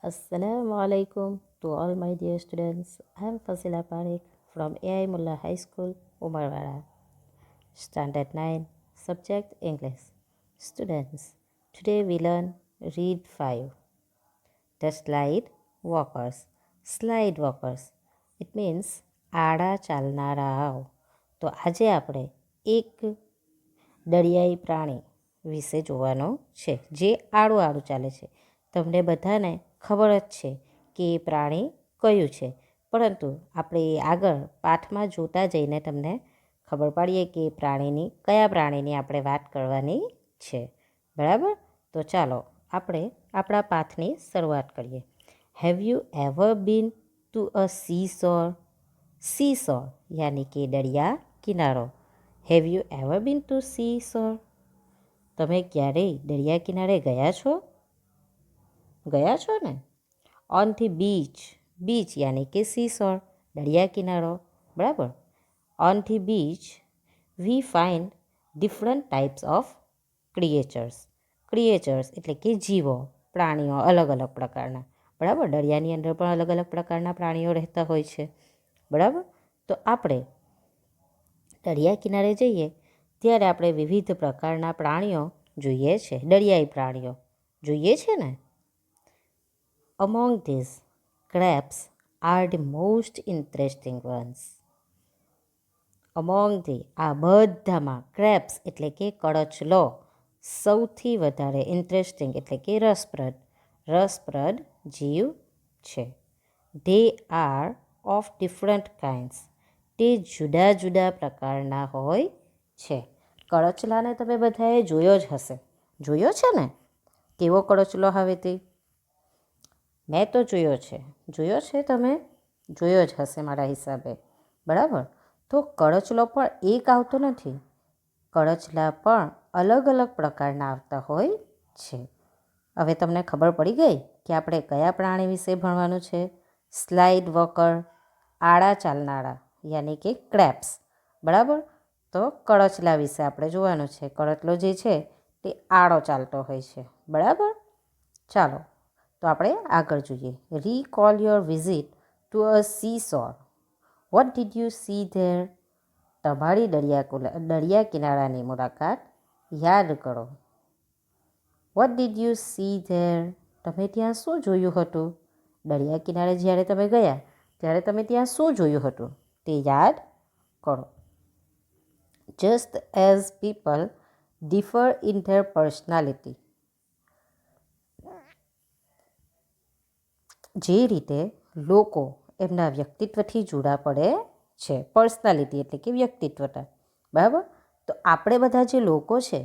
Assalamu alaikum to all my dear students. I am Fasila Parekh from AI Mullah High School, Umarwara. Standard 9, Subject English. Students, today we learn Read 5. The slide walkers. Slide walkers. It means આડા ચાલનારાઓ. તો આજે આપણે એક દરિયાઈ પ્રાણી વિશે જોવાનું છે જે આડું આડું ચાલે છે. તમને બધાને ખબર જ છે કે એ પ્રાણી કયું છે, પરંતુ આપણે આગળ પાઠમાં જોતા જઈને તમને ખબર પાડીએ કે કયા પ્રાણીની આપણે વાત કરવાની છે. બરાબર? તો ચાલો આપણે આપણા પાઠની શરૂઆત કરીએ. Have you ever been to a seashore? Seashore યાની કે દરિયા કિનારો. Have you ever been to seashore? તમે ક્યારેય દરિયા કિનારે ગયા છો? ગયા છો ને? On the beach. બીચ યાની કે સીસોર, દરિયા કિનારો. બરાબર? On the beach we find different types of creatures. Creatures એટલે કે જીવો, પ્રાણીઓ અલગ અલગ પ્રકારના. બરાબર? દરિયાની અંદર પણ અલગ અલગ પ્રકારના પ્રાણીઓ રહેતા હોય છે. બરાબર? તો આપણે દરિયા કિનારે જઈએ ત્યારે આપણે વિવિધ પ્રકારના પ્રાણીઓ જોઈએ છે, દરિયાઈ પ્રાણીઓ જોઈએ છે ને. Among these, crabs are the most interesting ones. Among the આ બધામાં crabs એટલે કે કડચલો સૌથી વધારે ઇન્ટરેસ્ટિંગ એટલે કે રસપ્રદ જીવ છે. They are of different kinds. તે જુદા જુદા પ્રકારના હોય છે. કડચલાને તમે બધાએ જોયો જ હશે. જોયો છે ને? કેવો કડચલો આવે તે? મેં તો જોયો છે. જોયો છે તમે? જોયો જ હશે મારા હિસાબે. બરાબર? તો કડચલો પણ એક આવતો નથી. કડચલા પણ અલગ અલગ પ્રકારના આવતા હોય છે. હવે તમને ખબર પડી ગઈ કે આપણે કયા પ્રાણી વિશે ભણવાનું છે? સ્લાઇડ વોકર, આડા ચાલનારા યાની કે ક્રેબ્સ. બરાબર? તો કડચલા વિશે આપણે જોવાનું છે. કડચલો જે છે તે આડો ચાલતો હોય છે. બરાબર? ચાલો તો આપણે આગળ જોઈએ. Recall your visit to a સીસોર. What did you see there? તમારી દરિયા કિનારાની મુલાકાત યાદ કરો. What did you see there? તમે ત્યાં શું જોયું હતું? દરિયા કિનારે જ્યારે તમે ગયા ત્યારે તમે ત્યાં શું જોયું હતું તે યાદ કરો. Just as people differ in their personality. જે રીતે લોકો એમના વ્યક્તિત્વથી જુદા પડે છે. પર્સનાલિટી એટલે કે વ્યક્તિત્વતા. બરાબર? તો આપણે બધા જે લોકો છે,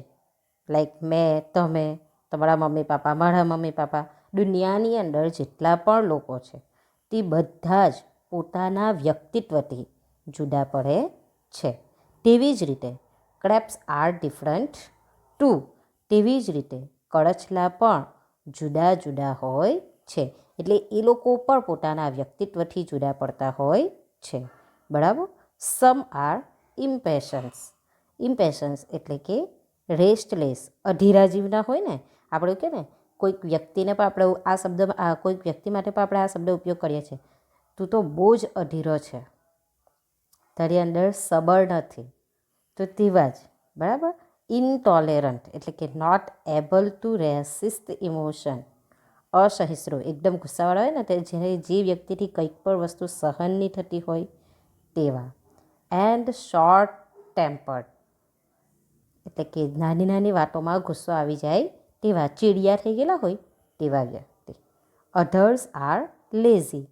લાઈક મેં, તમે, તમારા મમ્મી પપ્પા, મારા મમ્મી પપ્પા, દુનિયાની અંદર જેટલા પણ લોકો છે તે બધા જ પોતાના વ્યક્તિત્વથી જુદા પડે છે. તેવી જ રીતે ક્રેબ્સ આર ડિફરન્ટ ટુ. તેવી જ રીતે કડચલા પણ જુદા જુદા હોય છે. એટલે એ લોકો પણ પોતાના વ્યક્તિત્વથી જુદા પડતા હોય છે. બરાબર? સમ આર ઇમ્પેશન્સ. ઇમ્પેશન્સ એટલે કે રેસ્ટલેસ, અધીરા જીવના હોય ને. આપણે કહે ને કોઈક વ્યક્તિને પણ આપણે આ શબ્દમાં કોઈક વ્યક્તિ માટે પણ આપણે આ શબ્દ ઉપયોગ કરીએ છીએ. તું તો બહુ જ અધીરો છે, તારી અંદર સબર નથી. તો તેવા જ. બરાબર? ઇનટોલેરન્ટ એટલે કે not able to resist emotion. અસહિષ્ણુ, એકદમ ગુસ્સાવાળા હોય ને તે જે વ્યક્તિથી કંઈક પણ વસ્તુ સહન નહીં થતી હોય તેવા. એન્ડ શોર્ટ ટેમ્પર્ડ એટલે કે નાની નાની વાતોમાં ગુસ્સો આવી જાય તેવા, ચીડિયા થઈ ગયેલા હોય તેવા વ્યક્તિ. Others are lazy.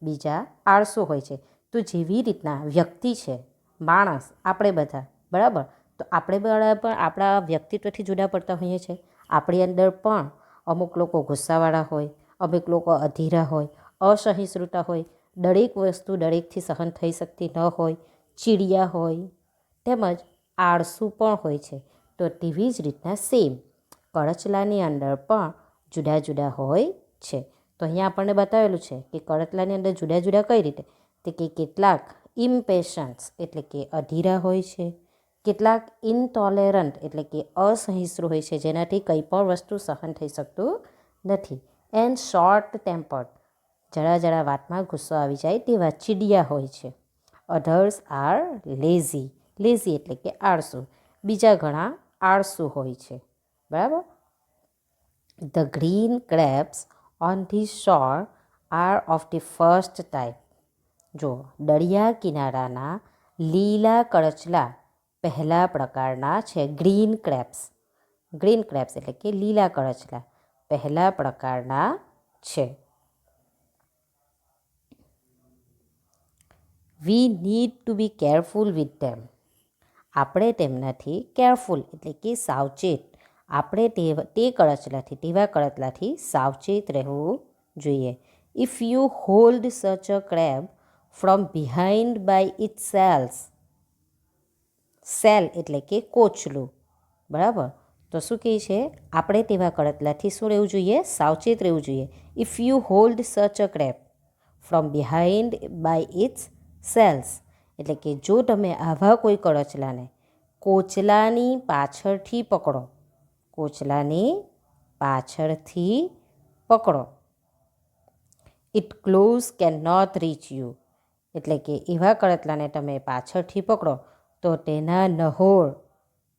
બીજા આળસુ હોય છે. તો જેવી રીતના વ્યક્તિ છે, માણસ, આપણે બધા. બરાબર? તો આપણે બધા પણ આપણા વ્યક્તિત્વથી જુદા પડતા હોઈએ છીએ. આપણી અંદર પણ અમુક લોકો ગુસ્સાવાળા હોય, અમુક લોકો અધીરા હોય, અસહિષ્ણુતા હોય, દરેક વસ્તુ દરેકથી સહન થઈ શકતી ન હોય, ચીડિયા હોય, તેમજ આળસુ પણ હોય છે. તો તેવી જ રીતના સેમ કડચલાની અંદર પણ જુદા જુદા હોય છે. તો અહીંયા આપણને બતાવેલું છે કે કડચલાની અંદર જુદા જુદા કઈ રીતે? તે કે કેટલાક ઇમ્પેશન્સ એટલે કે અધીરા હોય છે, કેટલાક ઇનટોલેરન્ટ એટલે કે અસહિષ્ણુ હોય છે, જેનાથી કંઈ પણ વસ્તુ સહન થઈ શકતું નથી. એન્ડ શોર્ટ ટેમ્પર્ડ, જરા વાતમાં ગુસ્સો આવી જાય તેવા ચીડિયા હોય છે. અધર્સ આર લેઝી, લેઝી એટલે કે આળસુ, બીજા ઘણા આળસુ હોય છે. બરાબર. The green crabs on the shore are of the first type. જો દરિયા કિનારાના લીલા કરચલા પહેલા પ્રકારના છે. ગ્રીન ક્રેબ્સ, ગ્રીન ક્રેબ્સ એટલે કે લીલા કરચલા પહેલા પ્રકારના છે. We need to be careful with them. આપણે તેમનાથી કેરફુલ એટલે કે સાવચેત, આપણે તે કરચલાથી, તેવા કરચલાથી સાવચેત રહેવું જોઈએ. If you hold such a crab from behind by it shells, shell એટલે કે કોચલું. બરાબર. તો શું કહે છે? આપણે તેવા કરચલાથી શું રહેવું જોઈએ? સાવચેત રહેવું જોઈએ. If you hold such a crab from behind by its shells એટલે કે જો તમે આવા કોઈ કરચલાને કોચલાની પાછળથી પકડો, કોચલાની પાછળથી પકડો. It claws can not reach you એટલે કે એવા કરચલાને તમે પાછળથી પકડો તો તેના નહોળ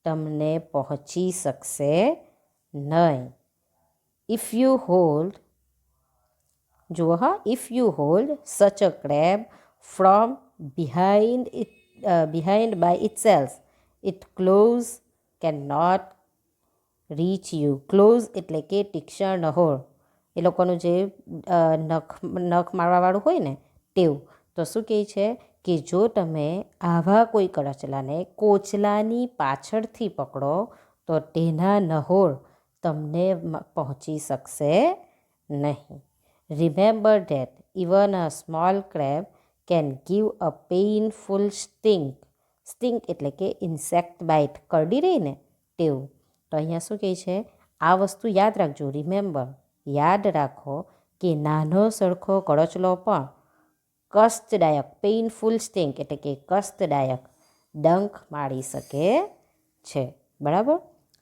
તમને પહોંચી શકશે નહીં. ઇફ યુ હોલ્ડ, જુઓ હા, if you hold such a crab from behind by it shells it claws can not reach you. Claws એટલે કે તીક્ષ્ણ નહોળ, એ લોકોનું જે નખ મારવાવાળું હોય ને તેવું. તો શું કહે છે કે જો તમે આવા કોઈ કરચલાને કોચલાની પાછળથી પકડો તો તેના નહોળ તમને પહોંચી શકશે નહીં. Remember that even a small crab can give a painful sting. Sting એટલે કે ઇન્સેક્ટ બાઇટ, કરડી રહી ને તેવું. તો અહીંયા શું કહે છે? આ વસ્તુ યાદ રાખજો. રિમેમ્બર, યાદ રાખો કે નાનો સરખો કરચલો પણ કષ્ટદાયક, પેઇનફુલ સ્ટિંક એટલે કે કષ્ટદાયક ડંખ મારી શકે છે. બરાબર.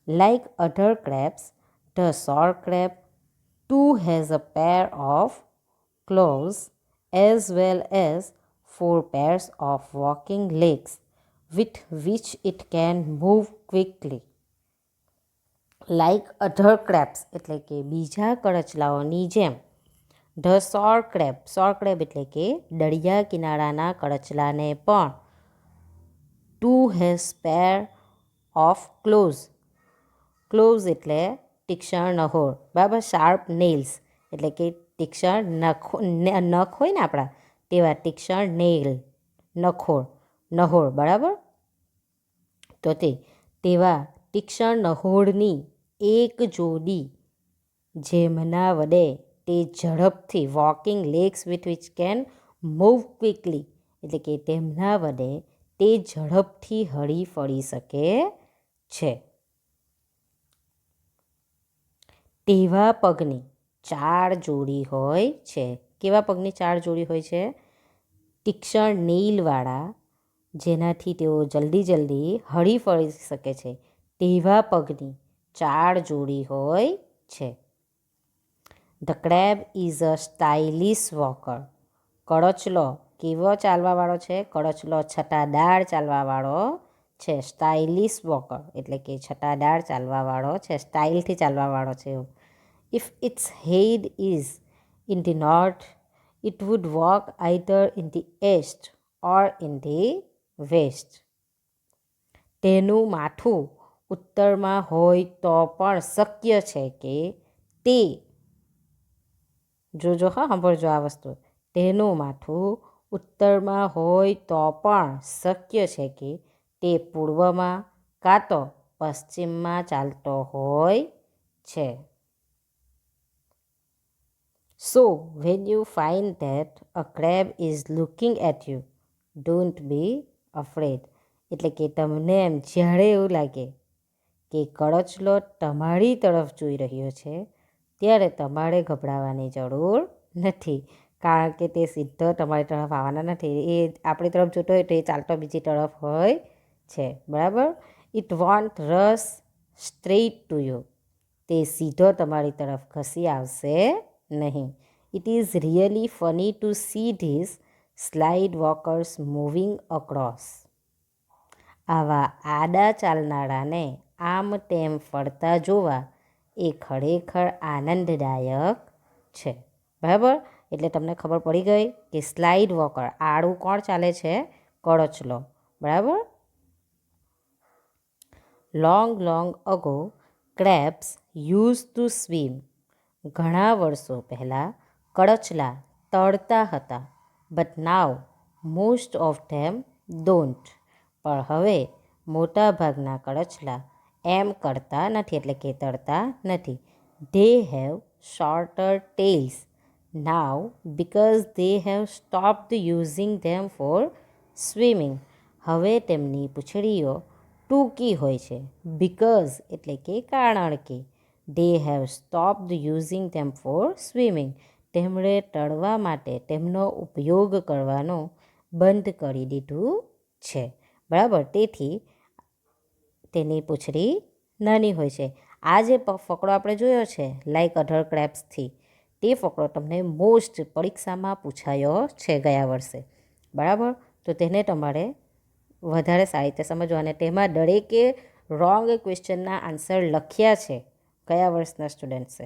Like other crabs, the shore crab too has a pair of claws as well as 4 pairs of walking legs with which it can move quickly. Like other crabs એટલે કે બીજા કરચલાઓની જેમ. ધ સોર ક્રેબ, સોર crab એટલે કે દરિયા કિનારાના કરચલાને પણ too has pair of claws, claws એટલે તીક્ષ્ણ નહોળ. બરાબર. શાર્પ નેલ્સ એટલે કે તીક્ષ્ણ નખ હોય ને આપણા તેવા તીક્ષ્ણ નેલ, નહોળ. બરાબર. તો તેવા તીક્ષ્ણ નહોળની એક જોડી જેમના વડે તે ઝડપથી, walking legs with which can move quickly એટલે કે તેમના વડે તે ઝડપથી હળી ફળી શકે છે. તેવા પગની 4 જોડી હોય છે. કેવા પગની 4 જોડી હોય છે? તીક્ષ્ણ નેઇલવાળા, જેનાથી તેઓ જલ્દી હળી ફળી શકે છે તેવા પગની 4 જોડી હોય છે. The crab is a stylish walker. કરચલો કેવો ચાલવાવાળો છે? કરચલો છટાદાર ચાલવાવાળો છે. સ્ટાઇલિશ વોકર એટલે કે છટાદાર ચાલવાવાળો છે, સ્ટાઇલથી ચાલવાવાળો છે. If its head is in the north it would walk either in the east or in the west. તેનું માથું ઉત્તરમાં હોય તો પણ શક્ય છે કે તે, જોજો હા, સાંભળજો આ વસ્તુ. તેનું માથું ઉત્તરમાં હોય તો પણ શક્ય છે કે તે પૂર્વમાં કાં તો પશ્ચિમમાં ચાલતો હોય છે. So when you find that a crab is looking at you don't be afraid એટલે કે તમને એમ જ્યારે એવું લાગે કે કરચલો તમારી તરફ જોઈ રહ્યો છે ત્યારે તમારે ગભરાવાની જરૂર નથી, કારણ કે તે સીધો તમારી તરફ આવવાના નથી. એ આપણી તરફ જોતો હોય તો એ ચાલતો બીજી તરફ હોય છે. બરાબર. It won't rush straight to you. તે સીધો તમારી તરફ ખસી આવશે નહીં. It is really funny to see this slide walkers moving across. આવા આડા ચાલનારાને આમ તેમ ફરતા જોવા એ ખરેખર આનંદદાયક છે. બરાબર, એટલે તમને ખબર પડી ગઈ કે સ્લાઇડ વોકર આડું કોણ ચાલે છે? કળચલો. બરાબર. Long long ago crabs use to swim. ઘણા વર્ષો પહેલાં કળચલા તરતા હતા. But now most of them don't. પણ હવે મોટા ભાગના કળચલા એમ કરતા નથી, એટલે કે તરતા નથી. They have shorter tails now because they have stopped using them for swimming. હવે તેમની પૂંછડીઓ ટૂંકી હોય છે. બિકોઝ એટલે કે કારણ કે. They have stopped using them for swimming. તેમણે તરવા માટે તેમનો ઉપયોગ કરવાનો બંધ કરી દીધું છે. બરાબર, તેથી તેની પૂંછડી નાની હોય છે. આ જે ફકરો આપણે જોયો છે લાઈક અધર ક્રેબ્સથી, તે ફકરો તમને મોસ્ટ પરીક્ષામાં પૂછાયો છે ગયા વર્ષે. બરાબર, તો તેને તમારે વધારે સારી રીતે સમજવા, અને તેમાં દરેકે રોંગ ક્વેશ્ચનના આન્સર લખ્યા છે ગયા વર્ષના સ્ટુડન્ટ્સે.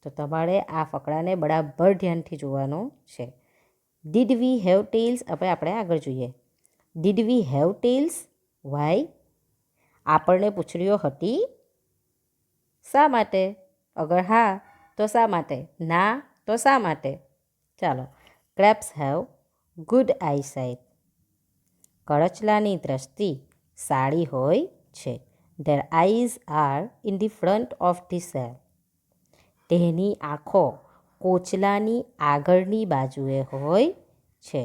તો તમારે આ ફકરાને બરાબર ધ્યાનથી જોવાનો છે. Did we have tails? આપણે આગળ જોઈએ. Did we have tails? Why? આપણને પૂંછડીઓ હતી શા માટે? અગર હા તો શા માટે? ના તો શા માટે? ચાલો. Crabs have good eyesight. કળચલાની દ્રષ્ટિ સારી હોય છે. Their eyes are in the front of the shell. તેની આંખો કોચલાની આગળની બાજુએ હોય છે.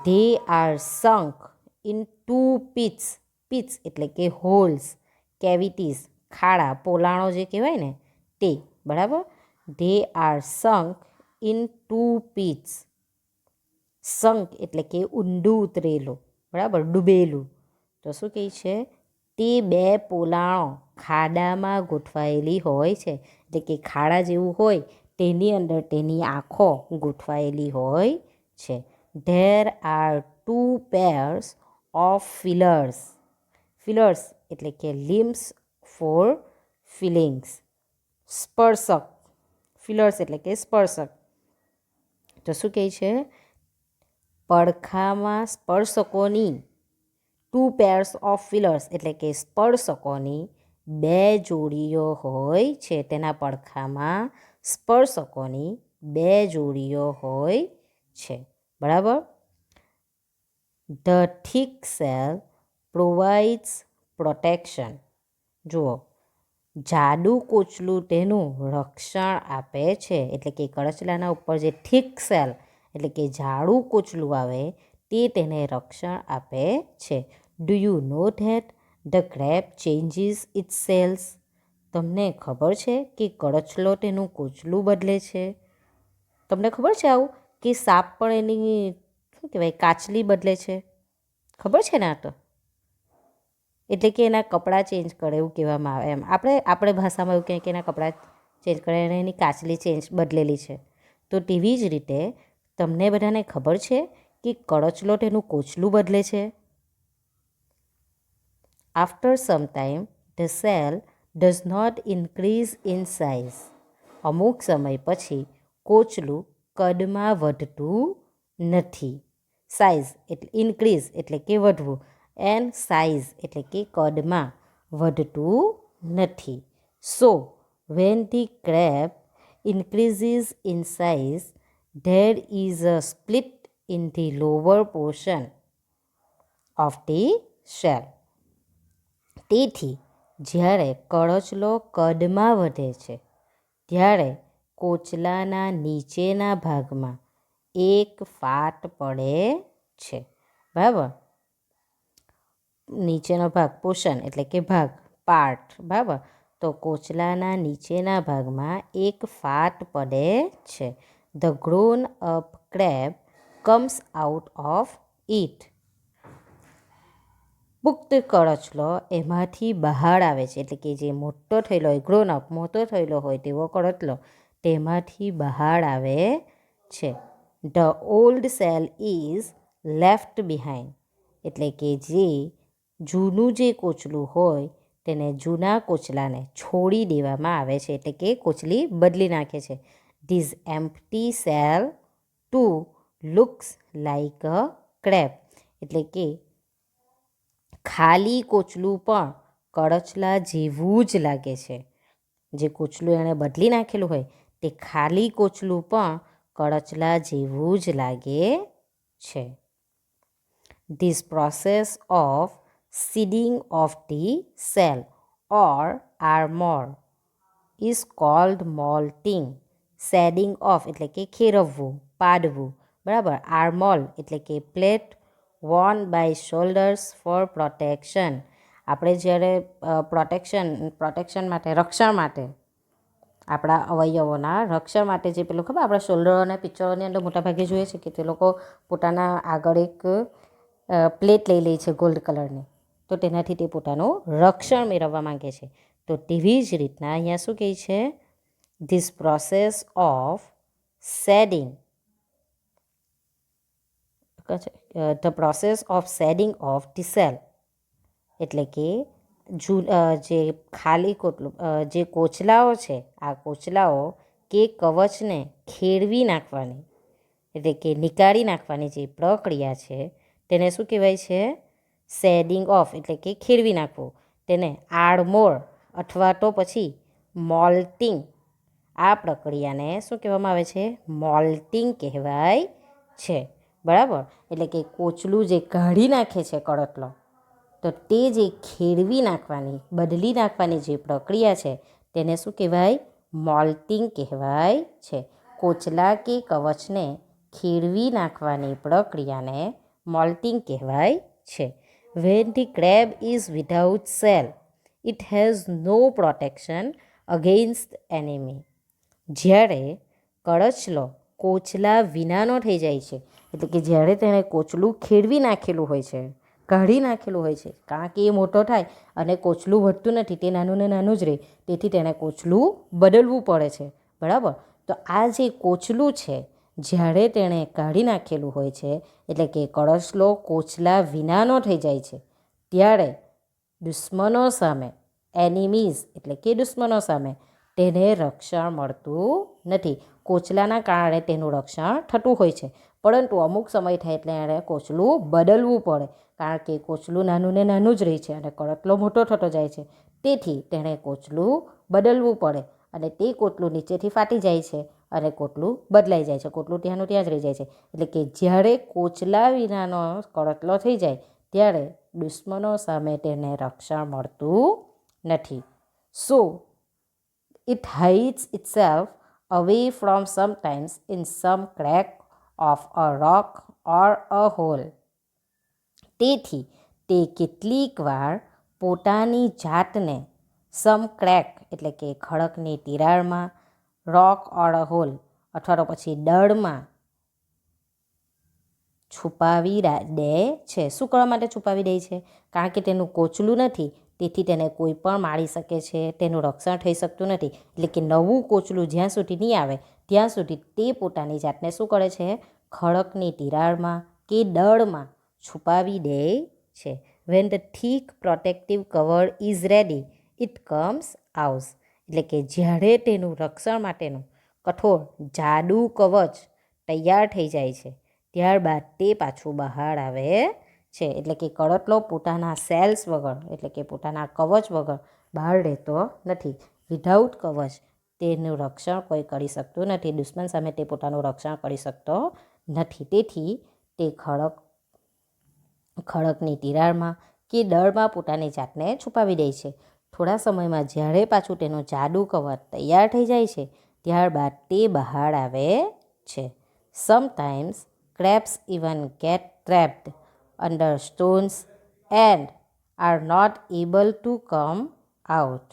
They are sunk in to pits. Pits એટલે કે હોલ્સ, કેવિટીઝ, ખાડા, પોલાણો જે કહેવાય ને તે. બરાબર. They are sunk in to pits. Sunk એટલે કે ઊંડું ઉતરેલું, બરાબર, ડૂબેલું. તો શું કહે છે? તે બે પોલાણો ખાડામાં ગોઠવાયેલી હોય છે. એટલે કે ખાડા જેવું હોય તેની અંદર તેની આંખો ગોઠવાયેલી હોય છે. There are two pairs of feelers. Feelers એટલે કે લિમ્સ ફોર ફિલિંગ્સ. સ્પર્શક. ફિલર્સ એટલે કે સ્પર્શક. તો શું કહે છે? પડખામાં સ્પર્શકોની ટુ પેર્સ ઓફ ફિલર્સ એટલે કે સ્પર્શકોની બે જોડીઓ હોય છે. તેના પડખામાં સ્પર્શકોની બે જોડીઓ હોય છે. બરાબર. The thick shell provides protection. જુઓ, જાડું કોચલું તેનું રક્ષણ આપે છે. એટલે કે કળચલાના ઉપર જે થિક સેલ એટલે કે જાડું કોચલું આવે તે તેને રક્ષણ આપે છે. Do you know that the crab changes its shells? તમને ખબર છે કે કળચલો તેનું કોચલું બદલે છે? તમને ખબર છે આવું કે સાપ પણ એની શું કહેવાય કાચલી બદલે છે? ખબર છે ને? આ તો એટલે કે એના કપડાં ચેન્જ કરે એવું કહેવામાં આવે. એમ આપણે ભાષામાં એવું કહીએ કે એના કપડાં ચેન્જ કરે અને એની કાચલી બદલેલી છે. તો તેવી જ રીતે તમને બધાને ખબર છે કે કળચલો તેનું કોચલું બદલે છે. After some time the shell does not increase in size. અમુક સમય પછી કોચલું કદમાં વધતું નથી. સાઇઝ એટલે ઇન્ક્રીઝ એટલે કે વધવું, એન્ડ સાઇઝ એટલે કે કદમાં વધતું નથી. So when the crab increases in size there is a split in the lower portion of the shell. તેથી જ્યારે કળચલો કદમાં વધે છે ત્યારે કોચલાના નીચેના ભાગમાં એક ફાટ પડે છે. બરાબર. નીચેનો ભાગ પોર્શન એટલે કે ભાગ, પાર્ટ. બરાબર. તો કોચલાના નીચેના ભાગમાં એક ફાટ પડે છે. The grown up crab comes out of it. પુખ્ત કળચલો એમાંથી બહાર આવે છે. એટલે કે જે મોટો થયેલો હોય, ગ્રોન અપ મોટો થયેલો હોય તેવો કળચલો તેમાંથી બહાર આવે છે. The old cell is left behind, એટલે કે જે જૂનું જે કોચલું હોય તેને જૂના કોચલાને છોડી દેવામાં આવે છે, એટલે કે કોચલી બદલી નાખે છે. This empty shell too looks like a crab, એટલે કે ખાલી કોચલું પણ કળચલા જેવું જ લાગે છે. જે કોચલું એણે બદલી નાખેલું હોય તે ખાલી કોચલું પણ કળચલા જેવું જ લાગે છે. This process of seeding of the cell or armor is called molting. Shedding off એટલે કે ખેરવવું, પાડવું, બરાબર. આર્મોલ એટલે કે plate worn by soldiers for protection. આપણે જ્યારે પ્રોટેક્શન માટે, રક્ષણ માટે, આપણા અવયવોના રક્ષણ માટે જે પેલું ખબર આપણા શોલ્ડરોના પિક્ચરોની અંદર મોટાભાગે જોઈએ છે કે તે લોકો પોતાના આગળ એક પ્લેટ લઈ લે છે ગોલ્ડ કલરની, તો તેનાથી તે પોતાનું રક્ષણ મેળવવા માંગે છે. તો તેવી જ રીતના અહીંયા શું કહે છે? This process of shading, the process of shading of the cell, એટલે કે જે ખાલી જે કોચલાઓ છે, આ કોચલાઓ કે કવચને ખેડવી નાખવાની, એટલે કે નીકાળી નાખવાની જે પ્રક્રિયા છે તેને શું કહેવાય છે? શેડિંગ ઓફ, એટલે કે ખેડવી નાખવું. તેને આર્મોર અથવા તો પછી મોલ્ટિંગ, આ પ્રક્રિયાને શું કહેવામાં આવે છે? મોલ્ટિંગ કહેવાય છે, બરાબર. એટલે કે કોચલું જે કાઢી નાખે છે કળતલો, તો તે જે ખેડવી નાખવાની, બદલી નાખવાની જે પ્રક્રિયા છે તેને શું કહેવાય? મોલ્ટિંગ કહેવાય છે. કોચલા કે કવચને ખેડવી નાખવાની પ્રક્રિયાને મોલ્ટિંગ કહેવાય છે. When the crab is without shell, it has no protection against enemy. જ્યારે કળચલો કોચલા વિનાનો થઈ જાય છે, એટલે કે જ્યારે તેણે કોચલું ખેડવી નાખેલું હોય છે, કાઢી નાખેલું હોય છે, કારણ કે એ મોટો થાય અને કોચલું વધતું નથી, તે નાનું ને નાનું જ રહે, તેથી તેણે કોચલું બદલવું પડે છે, બરાબર. તો આ જે કોચલું છે જ્યારે તેણે કાઢી નાખેલું હોય છે, એટલે કે કળચલો કોચલા વિનાનો થઈ જાય છે, ત્યારે દુશ્મનો સામે, એનિમીઝ એટલે કે દુશ્મનો સામે તેને રક્ષણ મળતું નથી. કોચલાના કારણે તેનું રક્ષણ થતું હોય છે, પરંતુ અમુક સમય થાય એટલે એણે કોચલું બદલવું પડે, કારણ કે કોચલું નાનું ને નાનું જ રહે છે અને કળતલો મોટો થતો જાય છે, તેથી તેણે કોચલું બદલવું પડે અને તે કોટલું નીચેથી ફાટી જાય છે અને કોટલું બદલાઈ જાય છે, કોટલું ત્યાંનું ત્યાં જ રહી જાય છે. એટલે કે જ્યારે કોચલા વિનાનો કળતલો થઈ જાય ત્યારે દુશ્મનો સામે તેને રક્ષણ મળતું નથી. સો it hides itself away from sometimes in some crack of a rock or a hole. તેથી તે કેટલીક વાર પોતાની જાતને સમ ક્રેક એટલે કે ખડકની તિરાડમાં, રોક ઓર અ હોલ અથવા તો પછી દળમાં છુપાવી દે છે. શું કરવા માટે છુપાવી દે છે? કારણ કે તેનું કોચલું નથી, તેથી તેને કોઈ પણ મારી શકે છે, તેનું રક્ષણ થઈ શકતું નથી. એટલે કે નવું કોચલું જ્યાં સુધી નહીં આવે ત્યાં સુધી તે પોતાની જાતને શું કરે છે? ખડકની તિરાડમાં કે દળમાં છુપાવી દે છે. When the thick protective cover is ready, it comes out. એટલે કે જ્યારે તેનું રક્ષણ માટેનું કઠોર જાડું કવચ તૈયાર થઈ જાય છે, ત્યારબાદ તે પાછું બહાર આવે છે. એટલે કે કળતલો પોતાના સેલ્સ વગર, એટલે કે પોતાના કવચ વગર બહાર રહેતો નથી. વિધાઉટ કવચ તેનું રક્ષણ કોઈ કરી શકતું નથી, દુશ્મન સામે તે પોતાનું રક્ષણ કરી શકતો નથી. તેથી તે ખડકની તિરાડમાં કે દળમાં પોતાની જાતને છુપાવી દે છે. થોડા સમયમાં જ્યારે પાછું તેનું જાડું કવચ તૈયાર થઈ જાય છે, ત્યારબાદ તે બહાર આવે છે. Sometimes crabs even get trapped under stones and are not able to come out.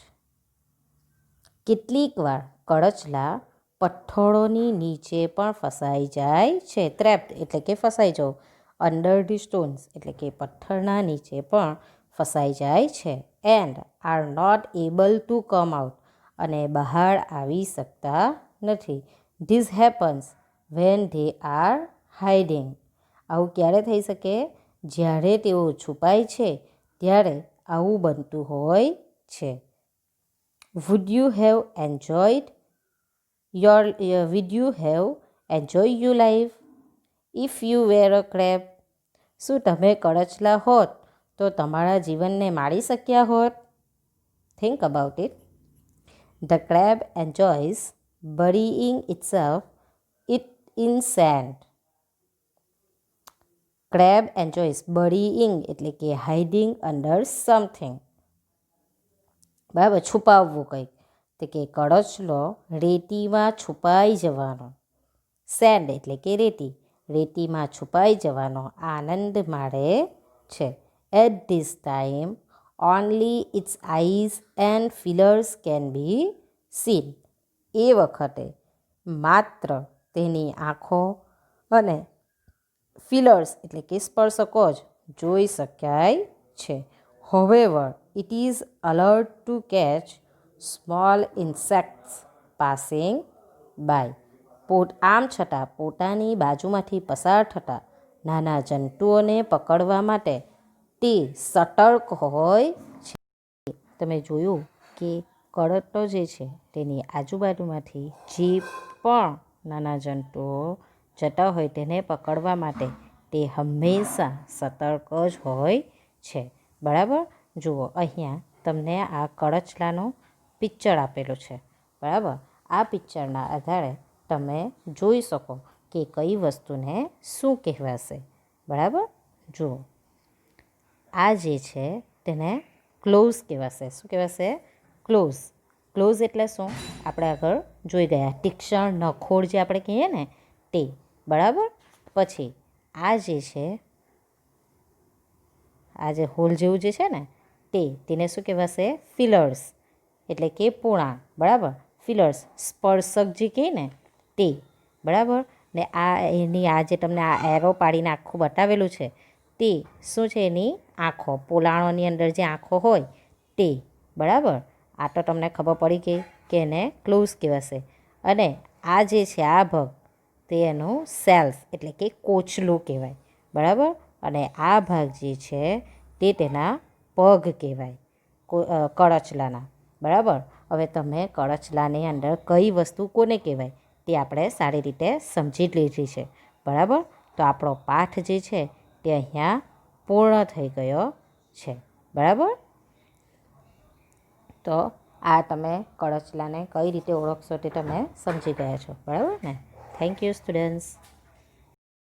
કેટલીક વાર કળચલા પથ્થરોની નીચે પણ ફસાઈ જાય છે. ટ્રેપ્ડ એટલે કે ફસાઈ જવું. અંડર ધી સ્ટોન્સ એટલે કે પથ્થરના નીચે પણ ફસાઈ જાય છે. And are not able to come out અને બહાર આવી શકતા નથી. This happens when they are hiding. આવું ક્યારે થઈ શકે? જ્યારે તેઓ છુપાય છે ત્યારે આવું બનતું હોય છે. Would you have enjoyed your life if you were a crab. શું તમે કરચલા હોત તો તમારા જીવનને માણી શક્યા હોત? Think about it. The crab enjoys burying itself in sand. Crab enjoys burying એટલે કે hiding under something. બરાબર, છુપાવવું કંઈક. તો કે કરચલો રેતીમાં છુપાઈ જવાનો, સેન્ડ એટલે કે રેતી, રેતીમાં છુપાઈ જવાનો આનંદ માણે છે. At this time only its eyes and feelers can be seen. એ વખતે માત્ર તેની આંખો અને ફિલર્સ એટલે કે સ્પર્શકો જ જોઈ શકાય છે. However it is alert to catch small insects passing by. આમ છતાં પોતાની બાજુમાંથી પસાર થતા નાના જંતુઓને પકડવા માટે તે સતર્ક હોય છે. તમે જોયું કે કરચલો જે છે તેની આજુબાજુમાંથી જે પણ નાના જંતુઓ જતા હોય તેને પકડવા માટે તે હંમેશા સતર્ક જ હોય છે. બરાબર, જુઓ અહીંયા તમને આ કરચલાનું પિક્ચર આપેલું છે. બરાબર, આ પિક્ચરના આધારે તમે જોઈ શકો કે કઈ વસ્તુને શું કહેવાશે. બરાબર, જુઓ આ જે છે તેને ક્લોઝ કહેવાશે. શું કહેવાશે? ક્લોઝ. ક્લોઝ એટલે શું? આપણે આગળ જોઈ ગયા, તીક્ષ્ણ નખોડ જે આપણે કહીએ ને તે. બરાબર, પછી આ જે છે, આ જે હોલ જેવું જે છે ને તેને શું કહેવાશે? ફિલર્સ એટલે કે પૂણા. બરાબર, ફિલર્સ સ્પર્શક જે કહે ને તે. બરાબર, ને આ એની આ જે તમને આ એરો પાડીને આખું બતાવેલું છે તે શું છે? એની આંખો, પોલાણોની અંદર જે આંખો હોય તે. બરાબર, આ તો તમને ખબર પડી ગઈ કે એને ક્લોઝ કહેવાશે. અને આ જે છે આ ભાગ તે એનું સેલ્સ એટલે કે કોચલું કહેવાય. બરાબર, અને આ ભાગ જે છે તે તેના પગ કહેવાય કરચલાના. બરાબર, હવે તમે કરચલાની અંદર કઈ વસ્તુ કોને કહેવાય તે આપણે સારી રીતે સમજી લીધી છે. બરાબર, તો આપણો પાઠ જે છે તે અહીંયા પૂર્ણ થઈ ગયો છે. બરાબર, તો આ તમે કરચલાને કઈ રીતે ઓળખશો તે તમે સમજી ગયા છો. બરાબર ને? Thank you students.